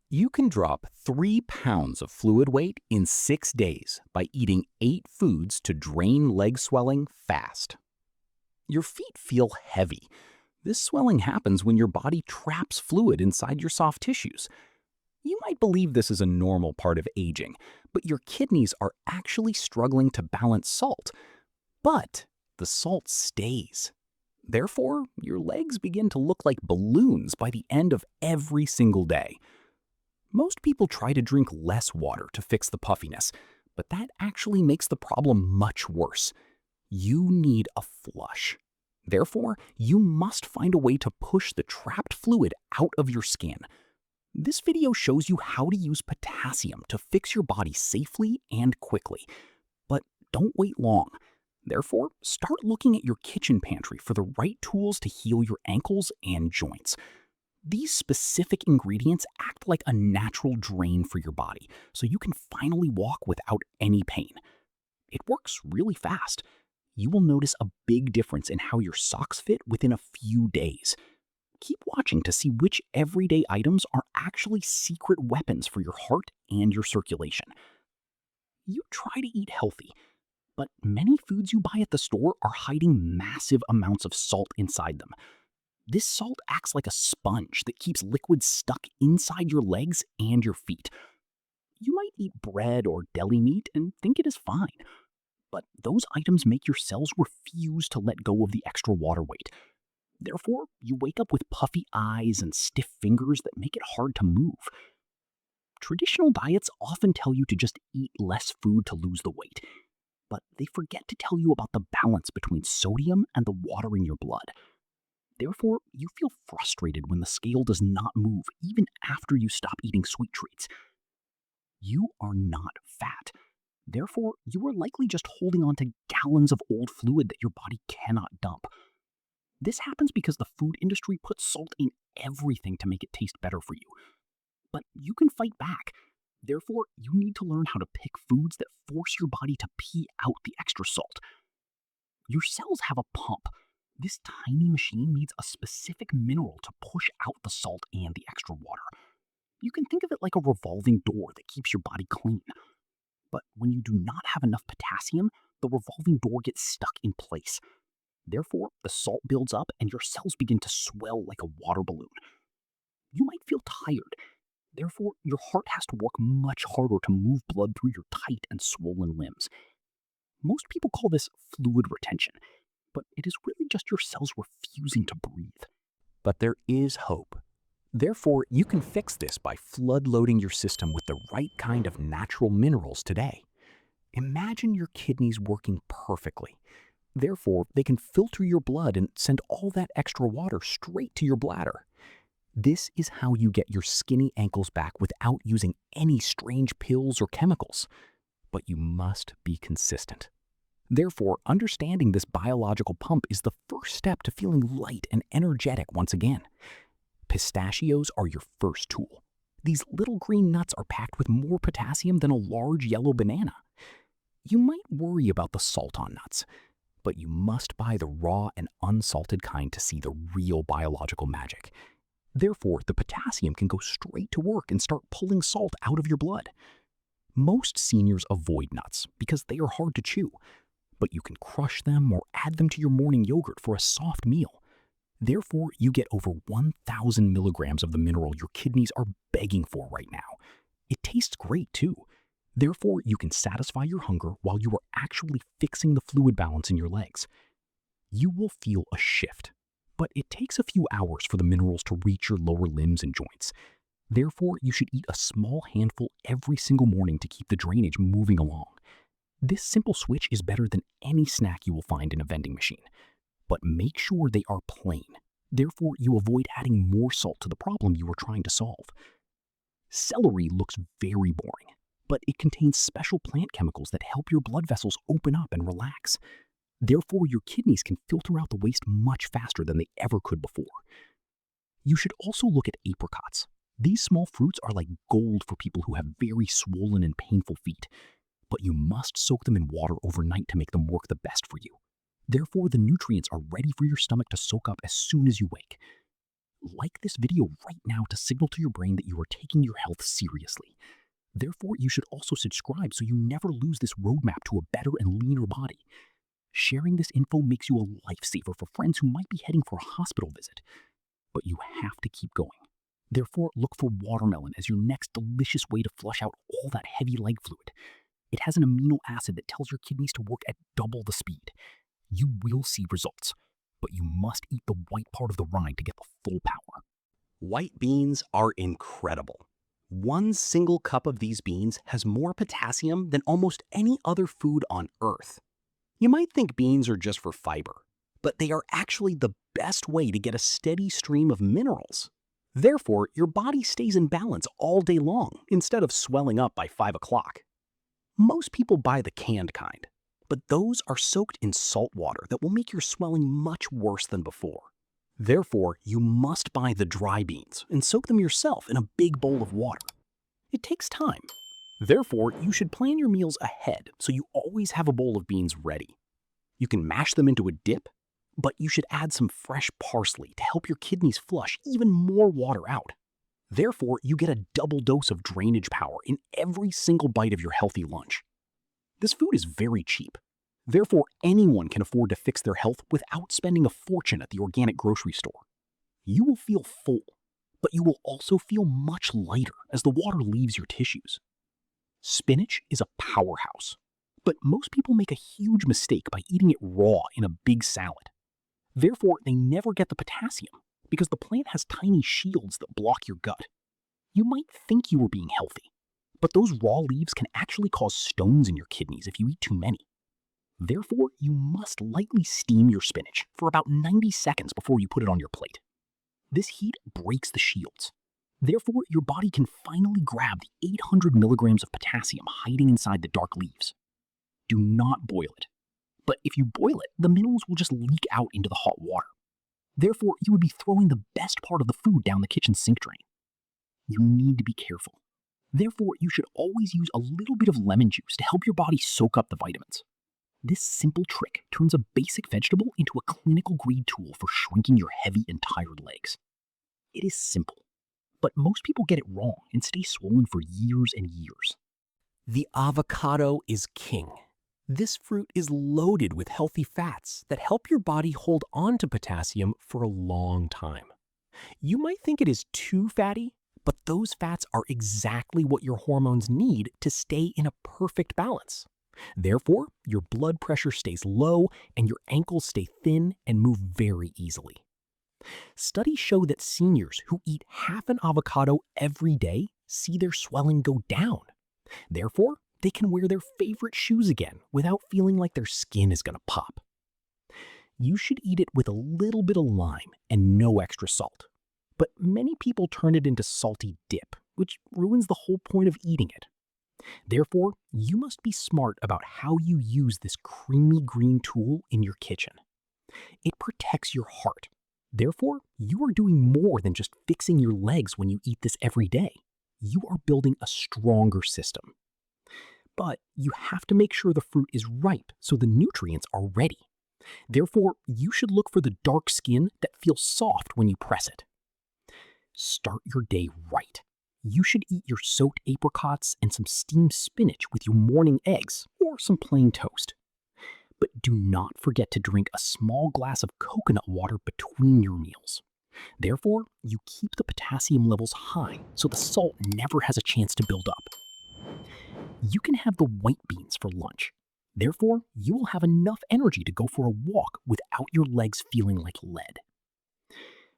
You can drop 3 pounds of fluid weight in 6 days by eating 8 foods to drain leg swelling fast. Your feet feel heavy. This swelling happens when your body traps fluid inside your soft tissues. You might believe this is a normal part of aging, but your kidneys are actually struggling to balance salt. But the salt stays. Therefore, your legs begin to look like balloons by the end of every single day. Most people try to drink less water to fix the puffiness, but that actually makes the problem much worse. You need a flush. Therefore, you must find a way to push the trapped fluid out of your skin. This video shows you how to use potassium to fix your body safely and quickly. But don't wait long. Therefore, start looking at your kitchen pantry for the right tools to heal your ankles and joints. These specific ingredients act like a natural drain for your body, so you can finally walk without any pain. It works really fast. You will notice a big difference in how your socks fit within a few days. Keep watching to see which everyday items are actually secret weapons for your heart and your circulation. You try to eat healthy, but many foods you buy at the store are hiding massive amounts of salt inside them. This salt acts like a sponge that keeps liquids stuck inside your legs and your feet. You might eat bread or deli meat and think it is fine, but those items make your cells refuse to let go of the extra water weight. Therefore, you wake up with puffy eyes and stiff fingers that make it hard to move. Traditional diets often tell you to just eat less food to lose the weight, but they forget to tell you about the balance between sodium and the water in your blood. Therefore, you feel frustrated when the scale does not move even after you stop eating sweet treats. You are not fat. Therefore, you are likely just holding on to gallons of old fluid that your body cannot dump. This happens because the food industry puts salt in everything to make it taste better for you. But you can fight back. Therefore, you need to learn how to pick foods that force your body to pee out the extra salt. Your cells have a pump. This tiny machine needs a specific mineral to push out the salt and the extra water. You can think of it like a revolving door that keeps your body clean. But when you do not have enough potassium, the revolving door gets stuck in place. Therefore, the salt builds up and your cells begin to swell like a water balloon. You might feel tired. Therefore, your heart has to work much harder to move blood through your tight and swollen limbs. Most people call this fluid retention, but it is really just your cells refusing to breathe. But there is hope. Therefore, you can fix this by flood-loading your system with the right kind of natural minerals today. Imagine your kidneys working perfectly. Therefore, they can filter your blood and send all that extra water straight to your bladder. This is how you get your skinny ankles back without using any strange pills or chemicals. But you must be consistent. Therefore, understanding this biological pump is the first step to feeling light and energetic once again. Pistachios are your first tool. These little green nuts are packed with more potassium than a large yellow banana. You might worry about the salt on nuts, but you must buy the raw and unsalted kind to see the real biological magic. Therefore, the potassium can go straight to work and start pulling salt out of your blood. Most seniors avoid nuts because they are hard to chew, but you can crush them or add them to your morning yogurt for a soft meal. Therefore, you get over 1,000 milligrams of the mineral your kidneys are begging for right now. It tastes great too. Therefore, you can satisfy your hunger while you are actually fixing the fluid balance in your legs. You will feel a shift, but it takes a few hours for the minerals to reach your lower limbs and joints. Therefore, you should eat a small handful every single morning to keep the drainage moving along. This simple switch is better than any snack you will find in a vending machine. But make sure they are plain. Therefore, you avoid adding more salt to the problem you are trying to solve. Celery looks very boring, but it contains special plant chemicals that help your blood vessels open up and relax. Therefore, your kidneys can filter out the waste much faster than they ever could before. You should also look at apricots. These small fruits are like gold for people who have very swollen and painful feet, but you must soak them in water overnight to make them work the best for you. Therefore, the nutrients are ready for your stomach to soak up as soon as you wake. Like this video right now to signal to your brain that you are taking your health seriously. Therefore, you should also subscribe so you never lose this roadmap to a better and leaner body. Sharing this info makes you a lifesaver for friends who might be heading for a hospital visit. But you have to keep going. Therefore, look for watermelon as your next delicious way to flush out all that heavy leg fluid. It has an amino acid that tells your kidneys to work at double the speed. You will see results, but you must eat the white part of the rind to get the full power. White beans are incredible. One single cup of these beans has more potassium than almost any other food on Earth. You might think beans are just for fiber, but they are actually the best way to get a steady stream of minerals. Therefore, your body stays in balance all day long instead of swelling up by 5 o'clock. Most people buy the canned kind, but those are soaked in salt water that will make your swelling much worse than before. Therefore, you must buy the dry beans and soak them yourself in a big bowl of water. It takes time. Therefore, you should plan your meals ahead so you always have a bowl of beans ready. You can mash them into a dip, but you should add some fresh parsley to help your kidneys flush even more water out. Therefore, you get a double dose of drainage power in every single bite of your healthy lunch. This food is very cheap. Therefore, anyone can afford to fix their health without spending a fortune at the organic grocery store. You will feel full, but you will also feel much lighter as the water leaves your tissues. Spinach is a powerhouse, but most people make a huge mistake by eating it raw in a big salad. Therefore, they never get the potassium because the plant has tiny shields that block your gut. You might think you are being healthy, but those raw leaves can actually cause stones in your kidneys if you eat too many. Therefore, you must lightly steam your spinach for about 90 seconds before you put it on your plate. This heat breaks the shields. Therefore, your body can finally grab the 800 milligrams of potassium hiding inside the dark leaves. Do not boil it. But if you boil it, the minerals will just leak out into the hot water. Therefore, you would be throwing the best part of the food down the kitchen sink drain. You need to be careful. Therefore, you should always use a little bit of lemon juice to help your body soak up the vitamins. This simple trick turns a basic vegetable into a clinical-grade tool for shrinking your heavy and tired legs. It is simple, but most people get it wrong and stay swollen for years and years. The avocado is king. This fruit is loaded with healthy fats that help your body hold on to potassium for a long time. You might think it is too fatty, but those fats are exactly what your hormones need to stay in a perfect balance. Therefore, your blood pressure stays low and your ankles stay thin and move very easily. Studies show that seniors who eat half an avocado every day see their swelling go down. Therefore, they can wear their favorite shoes again without feeling like their skin is going to pop. You should eat it with a little bit of lime and no extra salt. But many people turn it into salty dip, which ruins the whole point of eating it. Therefore, you must be smart about how you use this creamy green tool in your kitchen. It protects your heart. Therefore, you are doing more than just fixing your legs when you eat this every day. You are building a stronger system. But you have to make sure the fruit is ripe so the nutrients are ready. Therefore, you should look for the dark skin that feels soft when you press it. Start your day right. You should eat your soaked apricots and some steamed spinach with your morning eggs or some plain toast. But do not forget to drink a small glass of coconut water between your meals. Therefore, you keep the potassium levels high so the salt never has a chance to build up. You can have the white beans for lunch. Therefore, you will have enough energy to go for a walk without your legs feeling like lead.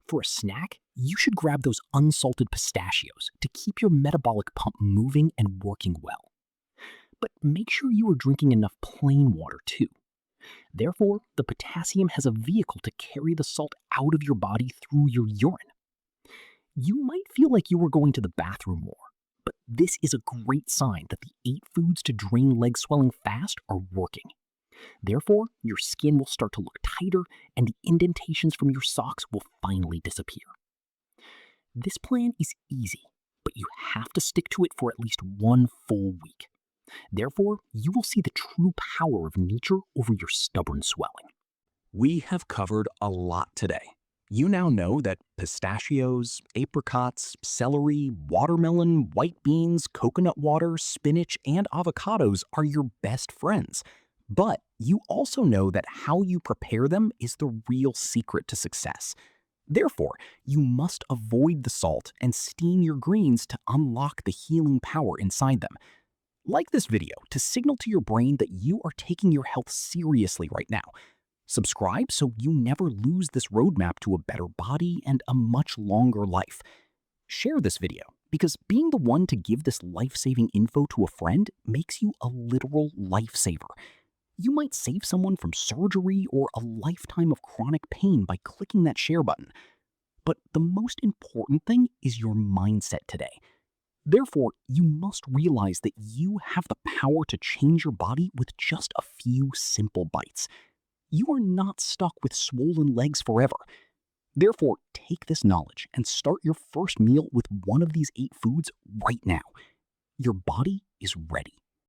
For a snack, you should grab those unsalted pistachios to keep your metabolic pump moving and working well. But make sure you are drinking enough plain water too. Therefore, the potassium has a vehicle to carry the salt out of your body through your urine. You might feel like you are going to the bathroom more, but this is a great sign that the 8 foods to drain leg swelling fast are working. Therefore, your skin will start to look tighter and the indentations from your socks will finally disappear. This plan is easy, but you have to stick to it for at least 1 full week. Therefore, you will see the true power of nature over your stubborn swelling. We have covered a lot today, You now know that pistachios, apricots, celery, watermelon, white beans, coconut water, spinach, and avocados are your best friends. But you also know that how you prepare them is the real secret to success. Therefore, you must avoid the salt and steam your greens to unlock the healing power inside them. Like this video to signal to your brain that you are taking your health seriously right now. Subscribe so you never lose this roadmap to a better body and a much longer life. Share this video because being the one to give this life-saving info to a friend makes you a literal lifesaver. You might save someone from surgery or a lifetime of chronic pain by clicking that share button. But the most important thing is your mindset today. Therefore, you must realize that you have the power to change your body with just a few simple bites. You are not stuck with swollen legs forever. Therefore, take this knowledge and start your first meal with one of these 8 foods right now. Your body is ready.